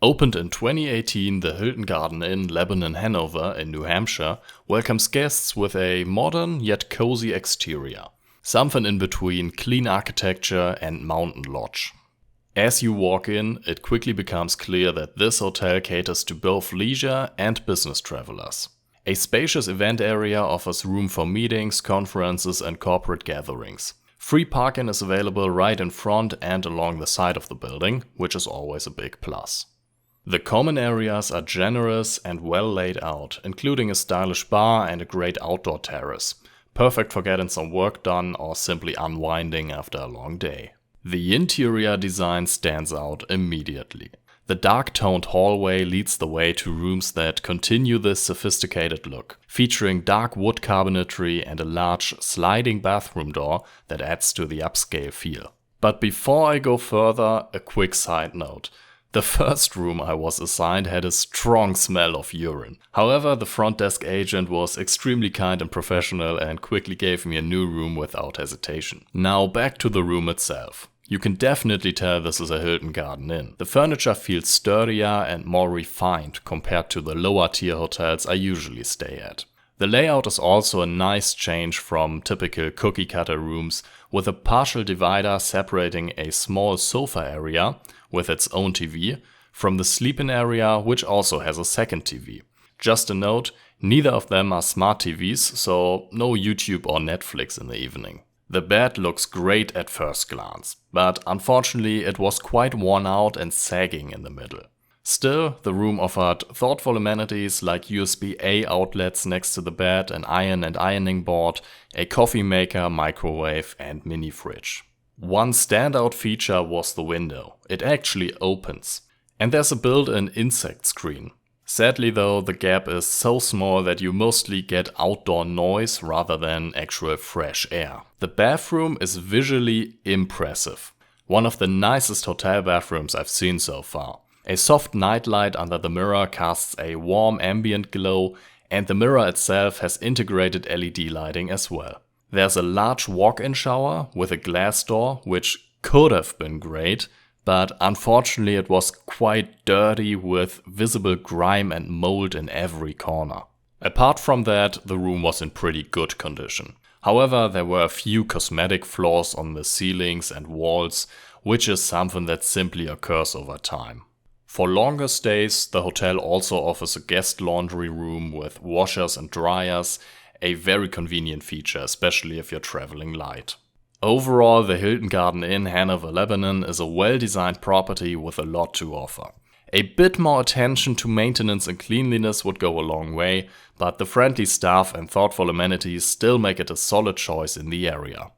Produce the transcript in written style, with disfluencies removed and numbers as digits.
Opened in 2018, the Hilton Garden Inn Lebanon, Hanover in New Hampshire welcomes guests with a modern yet cozy exterior. Something in between clean architecture and mountain lodge. As you walk in, it quickly becomes clear that this hotel caters to both leisure and business travelers. A spacious event area offers room for meetings, conferences and corporate gatherings. Free parking is available right in front and along the side of the building, which is always a big plus. The common areas are generous and well laid out, including a stylish bar and a great outdoor terrace, perfect for getting some work done or simply unwinding after a long day. The interior design stands out immediately. The dark-toned hallway leads the way to rooms that continue this sophisticated look, featuring dark wood cabinetry and a large sliding bathroom door that adds to the upscale feel. But before I go further, a quick side note. The first room I was assigned had a strong smell of urine. However, the front desk agent was extremely kind and professional and quickly gave me a new room without hesitation. Now back to the room itself. You can definitely tell this is a Hilton Garden Inn. The furniture feels sturdier and more refined compared to the lower tier hotels I usually stay at. The layout is also a nice change from typical cookie cutter rooms, with a partial divider separating a small sofa area with its own TV from the sleep-in area, which also has a second TV. Just a note, neither of them are smart TVs, so no YouTube or Netflix in the evening. The bed looks great at first glance, but unfortunately it was quite worn out and sagging in the middle. Still, the room offered thoughtful amenities like USB-A outlets next to the bed, an iron and ironing board, a coffee maker, microwave and mini fridge. One standout feature was the window. It actually opens. And there's a built-in insect screen. Sadly though, the gap is so small that you mostly get outdoor noise rather than actual fresh air. The bathroom is visually impressive. One of the nicest hotel bathrooms I've seen so far. A soft nightlight under the mirror casts a warm ambient glow, and the mirror itself has integrated LED lighting as well. There's a large walk-in shower with a glass door, which could have been great, but unfortunately it was quite dirty with visible grime and mold in every corner. Apart from that, the room was in pretty good condition. However, there were a few cosmetic flaws on the ceilings and walls, which is something that simply occurs over time. For longer stays, the hotel also offers a guest laundry room with washers and dryers, a very convenient feature, especially if you're traveling light. Overall, the Hilton Garden Inn Hanover Lebanon is a well-designed property with a lot to offer. A bit more attention to maintenance and cleanliness would go a long way, but the friendly staff and thoughtful amenities still make it a solid choice in the area.